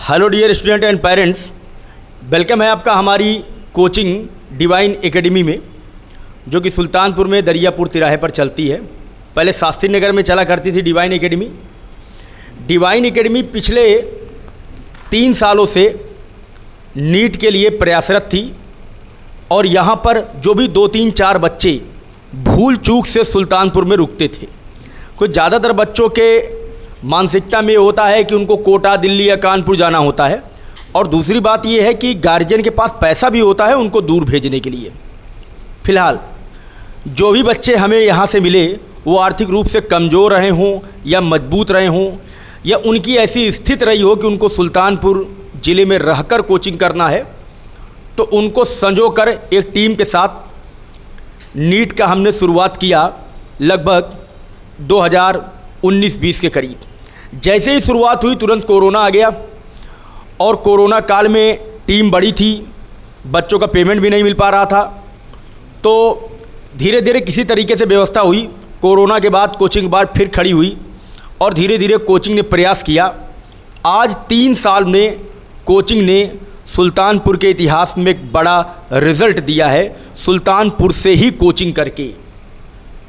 Hello dear student and parents, welcome है आपका हमारी कोचिंग डिवाइन एकेडमी में, जो कि सुल्तानपुर में दरियापुर तिराहे पर चलती है। पहले शास्त्री नगर में चला करती थी डिवाइन एकेडमी। डिवाइन एकेडमी पिछले 3 सालों से नीट के लिए प्रयासरत थी और यहाँ पर जो भी 2-3-4 बच्चे भूल चूक से सुल्तानपुर में रुकते थे, कुछ ज़्यादातर बच्चों के मानसिकता में होता है कि उनको कोटा, दिल्ली या कानपुर जाना होता है, और दूसरी बात यह है कि गार्जियन के पास पैसा भी होता है उनको दूर भेजने के लिए। फ़िलहाल जो भी बच्चे हमें यहाँ से मिले वो आर्थिक रूप से कमज़ोर रहे हों या मजबूत रहे हों, या उनकी ऐसी स्थिति रही हो कि उनको सुल्तानपुर ज़िले में रहकर कोचिंग करना है, तो उनको संजो कर एक टीम के साथ नीट का हमने शुरुआत किया लगभग 2019-20 के करीब। जैसे ही शुरुआत हुई तुरंत कोरोना आ गया, और कोरोना काल में टीम बड़ी थी, बच्चों का पेमेंट भी नहीं मिल पा रहा था, तो धीरे धीरे किसी तरीके से व्यवस्था हुई। कोरोना के बाद कोचिंग बार फिर खड़ी हुई और धीरे धीरे कोचिंग ने प्रयास किया। आज 3 साल में कोचिंग ने सुल्तानपुर के इतिहास में एक बड़ा रिज़ल्ट दिया है, सुल्तानपुर से ही कोचिंग करके।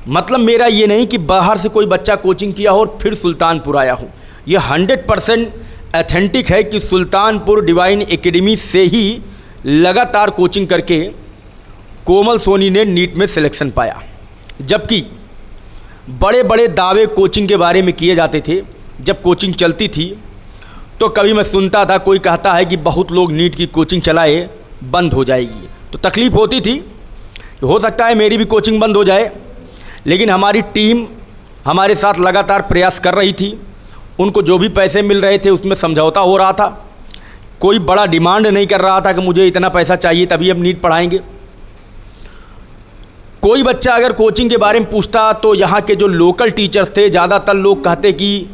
मतलब मेरा ये नहीं कि बाहर से कोई बच्चा कोचिंग किया हो और फिर सुल्तानपुर आया हो, ये 100% ऑथेंटिक है कि सुल्तानपुर डिवाइन एकेडमी से ही लगातार कोचिंग करके कोमल सोनी ने नीट में सिलेक्शन पाया। जबकि बड़े बड़े दावे कोचिंग के बारे में किए जाते थे जब कोचिंग चलती थी, तो कभी मैं सुनता था कोई कहता है कि बहुत लोग नीट की कोचिंग चलाए बंद हो जाएगी, तो तकलीफ़ होती थी, हो सकता है मेरी भी कोचिंग बंद हो जाए। लेकिन हमारी टीम हमारे साथ लगातार प्रयास कर रही थी, उनको जो भी पैसे मिल रहे थे उसमें समझौता हो रहा था, कोई बड़ा डिमांड नहीं कर रहा था कि मुझे इतना पैसा चाहिए तभी हम नीट पढ़ाएंगे। कोई बच्चा अगर कोचिंग के बारे में पूछता तो यहाँ के जो लोकल टीचर्स थे, ज़्यादातर लोग कहते कि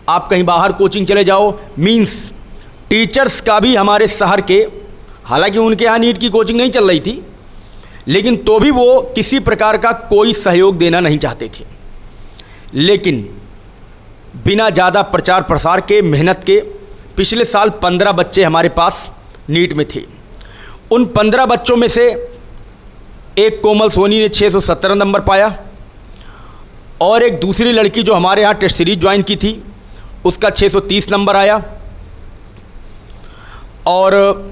आप कहीं बाहर कोचिंग चले जाओ। मीन्स टीचर्स का भी हमारे शहर के, हालांकि उनके यहाँ नीट की कोचिंग नहीं चल रही थी, लेकिन तो भी वो किसी प्रकार का कोई सहयोग देना नहीं चाहते थे। लेकिन बिना ज़्यादा प्रचार प्रसार के, मेहनत के, पिछले साल 15 बच्चे हमारे पास नीट में थे। उन 15 बच्चों में से एक कोमल सोनी ने 617 नंबर पाया, और एक दूसरी लड़की जो हमारे यहाँ टेस्ट सीरीज ज्वाइन की थी उसका 630 नंबर आया। और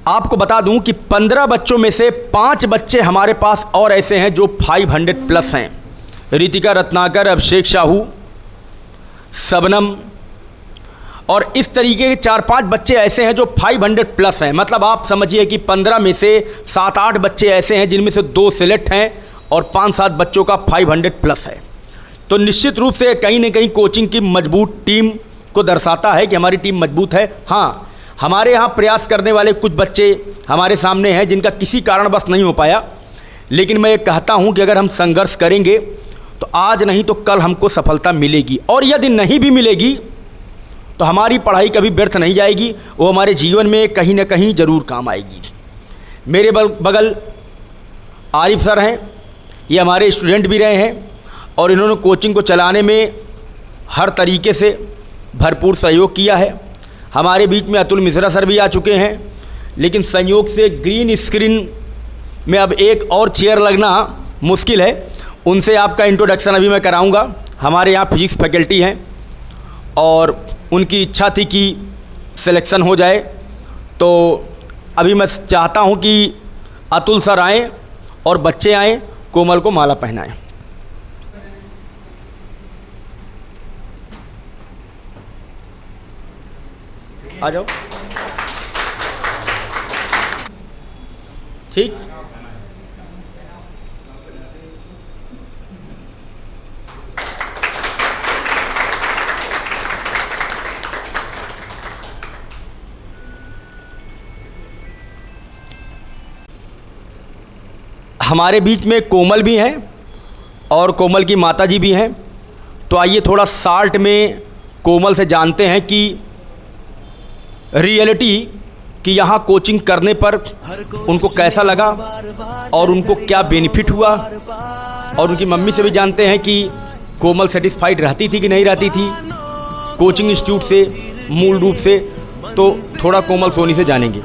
आपको बता दूं कि 15 बच्चों में से 5 बच्चे हमारे पास और ऐसे हैं जो 500 प्लस हैं। रितिका रत्नाकर, अभिषेक साहू, सबनम, और इस तरीके के 4-5 बच्चे ऐसे हैं जो 500 प्लस हैं। मतलब आप समझिए कि 15 में से 7-8 बच्चे ऐसे हैं जिनमें से 2 सेलेक्ट हैं और 5-7 बच्चों का 500 प्लस है। तो निश्चित रूप से कहीं ना कहीं कोचिंग की मजबूत टीम को दर्शाता है कि हमारी टीम मजबूत है। हाँ, हमारे यहाँ प्रयास करने वाले कुछ बच्चे हमारे सामने हैं जिनका किसी कारणवश नहीं हो पाया, लेकिन मैं ये कहता हूँ कि अगर हम संघर्ष करेंगे तो आज नहीं तो कल हमको सफलता मिलेगी, और यदि नहीं भी मिलेगी तो हमारी पढ़ाई कभी व्यर्थ नहीं जाएगी, वो हमारे जीवन में कहीं ना कहीं ज़रूर काम आएगी। मेरे बगल आरिफ सर हैं, ये हमारे स्टूडेंट भी रहे हैं और इन्होंने कोचिंग को चलाने में हर तरीके से भरपूर सहयोग किया है। हमारे बीच में अतुल मिश्रा सर भी आ चुके हैं, लेकिन संयोग से ग्रीन स्क्रीन में अब एक और चेयर लगना मुश्किल है। उनसे आपका इंट्रोडक्शन अभी मैं कराऊंगा। हमारे यहाँ फिजिक्स फैकल्टी हैं और उनकी इच्छा थी कि सिलेक्शन हो जाए, तो अभी मैं चाहता हूँ कि अतुल सर आएँ और बच्चे आएँ, कोमल को माला पहनाएं। आ जाओ। ठीक, हमारे बीच में कोमल भी हैं और कोमल की माताजी भी हैं। तो आइए थोड़ा शार्ट में कोमल से जानते हैं कि रियलिटी कि यहाँ कोचिंग करने पर उनको कैसा लगा और उनको क्या बेनिफिट हुआ, और उनकी मम्मी से भी जानते हैं कि कोमल सेटिस्फाइड रहती थी कि नहीं रहती थी कोचिंग इंस्टीट्यूट से मूल रूप से, तो थोड़ा कोमल सोनी से जानेंगे।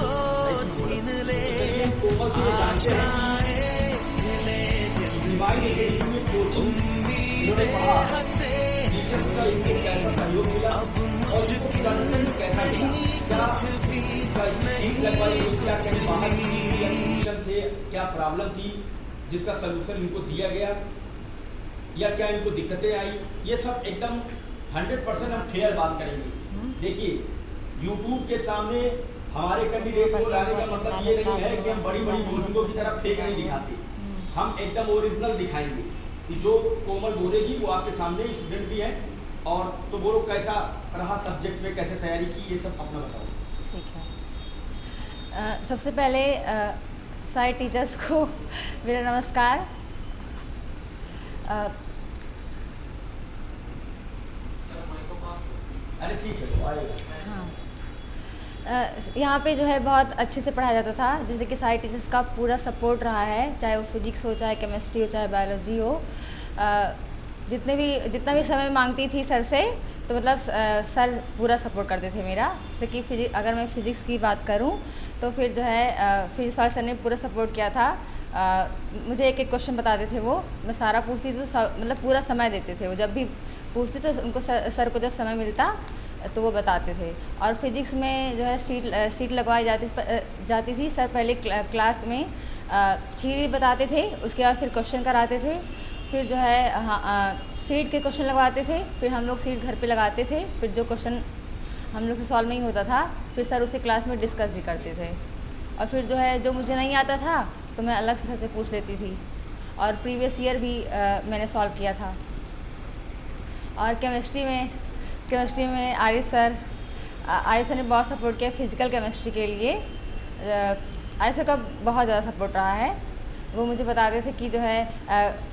क्या प्रॉब्लम थी जिसका सलूशन इनको दिया गया, या क्या इनको दिक्कतें आई, ये सब एकदम 100% हम फेयर बात करेंगे। देखिए, यूट्यूब के सामने हमारे कैंडिडेट को लाने का मतलब ये नहीं है कि हम बड़ी बड़ी बुजुर्गों की तरफ फेक नहीं दिखाते, हम एकदम ओरिजिनल दिखाएंगे कि जो कोमल बोलेगी वो आपके सामने स्टूडेंट भी है। और तो बोलो कैसा रहा सब्जेक्ट में, कैसे तैयारी की, ये सब अपना बताओ। ठीक है, सबसे पहले सारे टीचर्स को मेरा नमस्कार। अरे ठीक है, तो आएगा। हाँ, यहाँ पे जो है बहुत अच्छे से पढ़ाया जाता था, जैसे कि सारे टीचर्स का पूरा सपोर्ट रहा है, चाहे वो फिजिक्स हो, चाहे केमिस्ट्री हो, चाहे बायोलॉजी हो। जितना भी समय मांगती थी सर से, तो मतलब सर पूरा सपोर्ट करते थे मेरा। जैसे कि अगर मैं फ़िज़िक्स की बात करूं तो फिर जो है फिज़िक्स वाले सर ने पूरा सपोर्ट किया था। मुझे एक एक क्वेश्चन बताते थे, वो मैं सारा पूछती थी तो मतलब पूरा समय देते थे। वो जब भी पूछते तो उनको सर को जब समय मिलता तो वो बताते थे। और फिज़िक्स में जो है सीट लगवाई जाती थी। सर पहले क्लास में थ्योरी बताते थे, उसके बाद फिर क्वेश्चन कराते थे, फिर जो है सीट के क्वेश्चन लगवाते थे, फिर हम लोग सीट घर पे लगाते थे। फिर जो क्वेश्चन हम लोग से सॉल्व नहीं होता था, फिर सर उसे क्लास में डिस्कस भी करते थे। और फिर जो है जो मुझे नहीं आता था तो मैं अलग से सर से पूछ लेती थी, और प्रीवियस ईयर भी मैंने सॉल्व किया था। और केमिस्ट्री में आरिस सर ने बहुत सपोर्ट किया फिज़िकल केमिस्ट्री के लिए। आरिस सर का बहुत ज़्यादा सपोर्ट रहा है। वो मुझे बताते थे कि जो है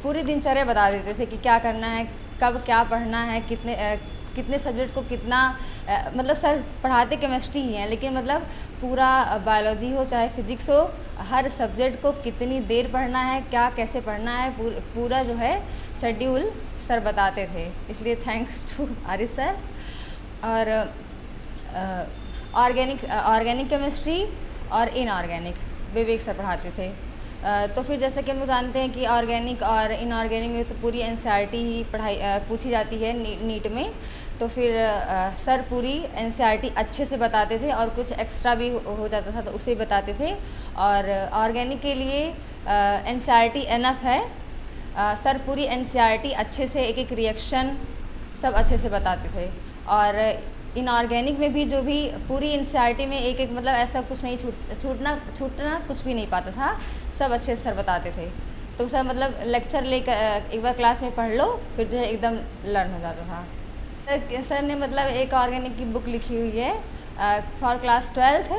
पूरी दिनचर्या बता देते थे कि क्या करना है, कब क्या पढ़ना है, कितने सब्जेक्ट को कितना मतलब सर पढ़ाते केमिस्ट्री ही हैं, लेकिन मतलब पूरा बायोलॉजी हो चाहे फिज़िक्स हो, हर सब्जेक्ट को कितनी देर पढ़ना है, क्या कैसे पढ़ना है, पूरा जो है शेड्यूल सर बताते थे। इसलिए थैंक्स टू आरिस सर। और ऑर्गेनिक केमिस्ट्री और इनऑर्गेनिक विवेक सर पढ़ाते थे। तो फिर जैसे कि हम लोग जानते हैं कि ऑर्गेनिक और इनऑर्गेनिक में तो पूरी एनसीईआरटी ही पढ़ाई पूछी जाती है नीट में। तो फिर सर पूरी एनसीईआरटी अच्छे से बताते थे, और कुछ एक्स्ट्रा भी हो जाता था तो उसे बताते थे। और ऑर्गेनिक के लिए एनसीईआरटी एनफ है। सर पूरी एनसीईआरटी अच्छे से एक एक रिएक्शन सब अच्छे से बताते थे। और इनऑर्गेनिक में भी जो भी पूरी एनसीईआरटी में एक मतलब ऐसा कुछ नहीं छूटना कुछ भी नहीं पाता था, सब अच्छे से सर बताते थे। तो सर मतलब लेक्चर लेकर एक बार क्लास में पढ़ लो, फिर जो है एकदम लर्न हो जाता था। सर ने मतलब एक ऑर्गेनिक की बुक लिखी हुई है फॉर क्लास 12th।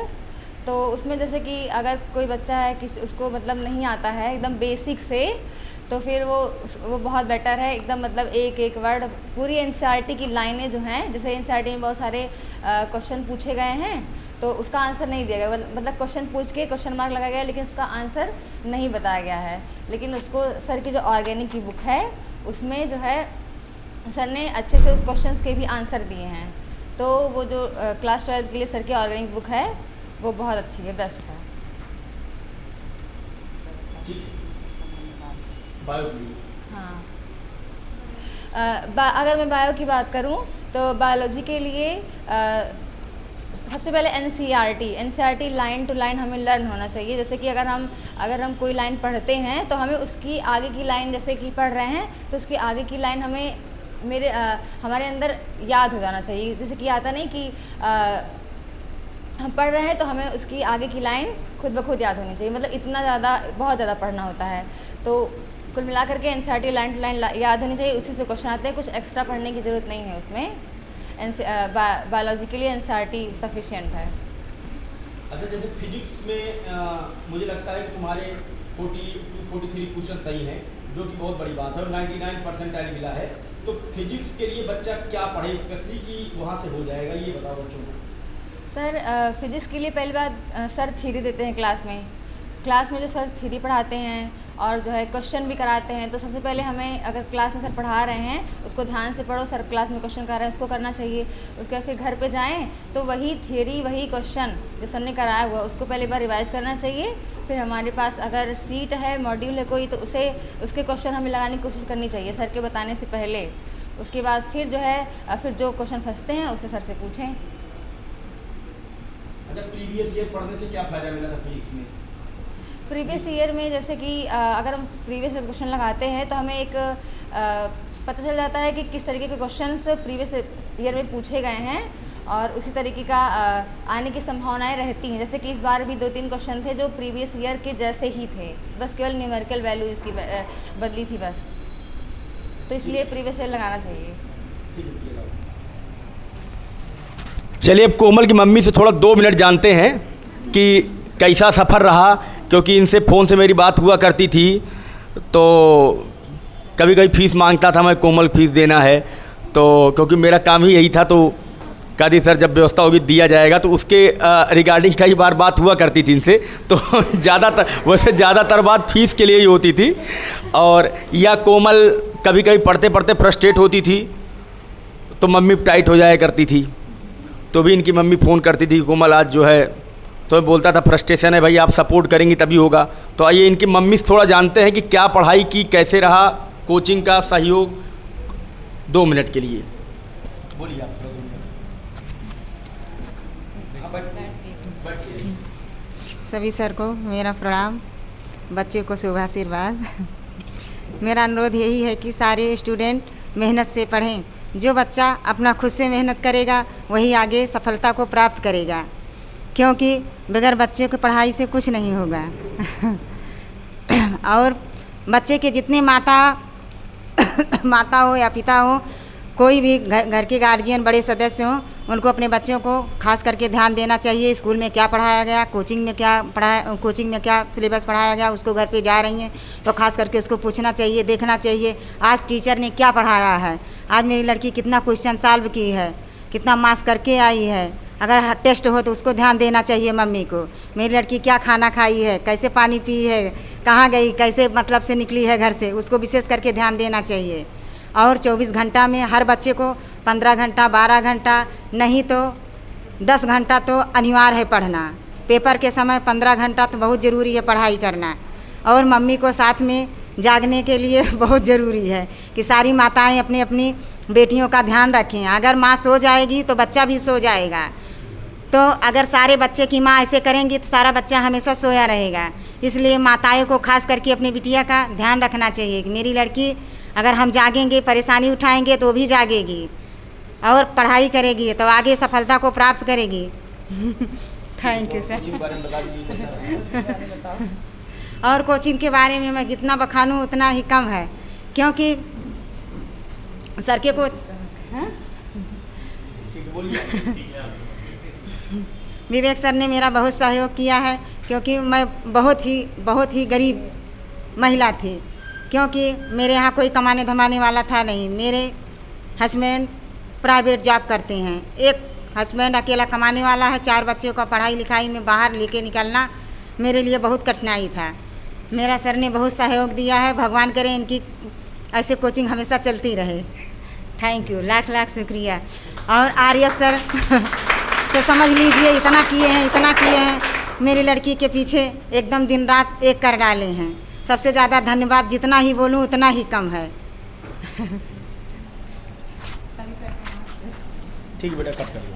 तो उसमें जैसे कि अगर कोई बच्चा है किसी उसको मतलब नहीं आता है एकदम बेसिक से, तो फिर वो बहुत बेटर है एकदम मतलब एक वर्ड पूरी एनसीईआरटी की लाइनें जो हैं, जैसे एनसीईआरटी में बहुत सारे क्वेश्चन पूछे गए हैं तो उसका आंसर नहीं दिया गया, मतलब क्वेश्चन पूछ के क्वेश्चन मार्क लगाया गया लेकिन उसका आंसर नहीं बताया गया है। लेकिन उसको सर की जो ऑर्गेनिक की बुक है उसमें जो है सर ने अच्छे से उस क्वेश्चंस के भी आंसर दिए हैं। तो वो जो क्लास 12 के लिए सर की ऑर्गेनिक बुक है वो बहुत अच्छी है, बेस्ट है। हाँ, अगर मैं बायो की बात करूं तो बायोलॉजी के लिए सबसे पहले एनसीईआरटी लाइन टू लाइन हमें लर्न होना चाहिए। जैसे कि अगर हम कोई लाइन पढ़ते हैं तो हमें उसकी आगे की लाइन, जैसे कि पढ़ रहे हैं तो उसकी आगे की लाइन हमारे अंदर याद हो जाना चाहिए। जैसे कि आता नहीं कि हम पढ़ रहे हैं तो हमें उसकी आगे की लाइन खुद ब खुद याद होनी चाहिए, मतलब बहुत ज़्यादा पढ़ना होता है। तो कुल मिलाकर के एनसीईआरटी लाइन टू लाइन याद होनी चाहिए, उसी से क्वेश्चन आते हैं, कुछ एक्स्ट्रा पढ़ने की ज़रूरत नहीं है उसमें। बायोलॉजी के लिए एनसीईआरटी सफिशिएंट है। अच्छा, जैसे फिजिक्स में मुझे लगता है कि तुम्हारे 43 क्वेश्चन सही हैं, जो कि बहुत बड़ी बात है, और 99 परसेंटाइल मिला है। तो फिजिक्स के लिए बच्चा क्या पढ़े स्पेशली कि वहाँ से हो जाएगा, ये बताओ बच्चों को। सर फिजिक्स के लिए पहली बात सर थ्योरी देते हैं क्लास में जो सर थ्योरी पढ़ाते हैं और जो है क्वेश्चन भी कराते हैं। तो सबसे पहले हमें अगर क्लास में सर पढ़ा रहे हैं उसको ध्यान से पढ़ो, सर क्लास में क्वेश्चन करा रहे हैं उसको करना चाहिए। उसके बाद फिर घर पे जाएं तो वही थियरी वही क्वेश्चन जो सर ने कराया हुआ उसको पहले बार रिवाइज़ करना चाहिए। फिर हमारे पास अगर सीट है, मॉड्यूल है कोई, तो उसके क्वेश्चन हमें लगाने की कोशिश करनी चाहिए सर के बताने से पहले। उसके बाद फिर जो है फिर जो क्वेश्चन फंसते हैं उससे सर से पूछें। अच्छा, प्रीवियस ईयर पढ़ने से क्या फ़ायदा मिला था फिजिक्स में? प्रीवियस ईयर में जैसे कि अगर हम प्रीवियस ईयर क्वेश्चन लगाते हैं तो हमें एक पता चल जाता है कि किस तरीके के क्वेश्चंस प्रीवियस ईयर में पूछे गए हैं और उसी तरीके का आने की संभावनाएं रहती हैं। जैसे कि इस बार भी 2-3 क्वेश्चन थे जो प्रीवियस ईयर के जैसे ही थे, बस केवल न्यूमेरिकल वैल्यू उसकी बदली थी बस। तो इसलिए प्रीवियस ईयर लगाना चाहिए। चलिए अब कोमल की मम्मी से थोड़ा 2 मिनट जानते हैं कि कैसा सफ़र रहा, क्योंकि इनसे फ़ोन से मेरी बात हुआ करती थी तो कभी कभी फ़ीस मांगता था मैं, कोमल फ़ीस देना है तो क्योंकि मेरा काम ही यही था। तो कहती सर जब व्यवस्था होगी दिया जाएगा। तो उसके रिगार्डिंग कई बार बात हुआ करती थी इनसे, तो ज़्यादातर बात फ़ीस के लिए ही होती थी। और या कोमल कभी कभी पढ़ते पढ़ते फ्रस्ट्रेट होती थी तो मम्मी टाइट हो जाया करती थी, तो भी इनकी मम्मी फ़ोन करती थी कोमल आज जो है, तो मैं बोलता था फ्रस्ट्रेशन है भाई, आप सपोर्ट करेंगी तभी होगा। तो आइए इनकी मम्मी से थोड़ा जानते हैं कि क्या पढ़ाई की, कैसे रहा कोचिंग का सहयोग। 2 मिनट के लिए बोलिए आप। सभी सर को मेरा प्रणाम, बच्चे को शुभ आशीर्वाद। मेरा अनुरोध यही है कि सारे स्टूडेंट मेहनत से पढ़ें। जो बच्चा अपना खुद से मेहनत करेगा वही आगे सफलता को प्राप्त करेगा, क्योंकि बगैर बच्चे की पढ़ाई से कुछ नहीं होगा। और बच्चे के जितने माता हो या पिता हो, कोई भी घर के गार्जियन बड़े सदस्य हों, उनको अपने बच्चों को खास करके ध्यान देना चाहिए। स्कूल में क्या पढ़ाया गया, कोचिंग में क्या सिलेबस पढ़ाया गया, उसको घर पे जा रही हैं तो खास करके उसको पूछना चाहिए, देखना चाहिए आज टीचर ने क्या पढ़ाया है, आज मेरी लड़की कितना क्वेश्चन सॉल्व की है, कितना मार्क्स करके आई है। अगर टेस्ट हो तो उसको ध्यान देना चाहिए मम्मी को, मेरी लड़की क्या खाना खाई है, कैसे पानी पी है, कहाँ गई, कैसे मतलब से निकली है घर से, उसको विशेष करके ध्यान देना चाहिए। और 24 घंटा में हर बच्चे को 15 घंटा 12 घंटा नहीं तो 10 घंटा तो अनिवार्य है पढ़ना। पेपर के समय 15 घंटा तो बहुत ज़रूरी है पढ़ाई करना। और मम्मी को साथ में जागने के लिए बहुत ज़रूरी है कि सारी माताएं अपनी अपनी बेटियों का ध्यान रखें। अगर माँ सो जाएगी तो बच्चा भी सो जाएगा। तो अगर सारे बच्चे की माँ ऐसे करेंगी तो सारा बच्चा हमेशा सोया रहेगा। इसलिए माताएं को खास करके अपनी बिटिया का ध्यान रखना चाहिए कि मेरी लड़की अगर हम जागेंगे, परेशानी उठाएंगे तो भी जागेगी और पढ़ाई करेगी तो आगे सफलता को प्राप्त करेगी। Thank you sir. और कोचिंग के बारे में मैं जितना बखानूं उतना ही कम है, क्योंकि सर के कोच विवेक सर ने मेरा बहुत सहयोग किया है, क्योंकि मैं बहुत ही गरीब महिला थी, क्योंकि मेरे यहाँ कोई कमाने धमाने वाला था नहीं। मेरे हस्बैंड प्राइवेट जॉब करते हैं, एक हस्बैंड अकेला कमाने वाला है, 4 बच्चों का पढ़ाई लिखाई में बाहर लेके निकलना मेरे लिए बहुत कठिनाई था। मेरा सर ने बहुत सहयोग दिया है, भगवान करे इनकी ऐसे कोचिंग हमेशा चलती रहे। थैंक यू, लाख लाख शुक्रिया। और आर्यफ सर तो समझ लीजिए इतना किए हैं, मेरी लड़की के पीछे एकदम दिन रात एक कर डाले हैं। सबसे ज़्यादा धन्यवाद जितना ही बोलूँ उतना ही कम है। ठीक बेटा, कट कर लो,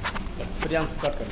प्रियांश कट कर लो।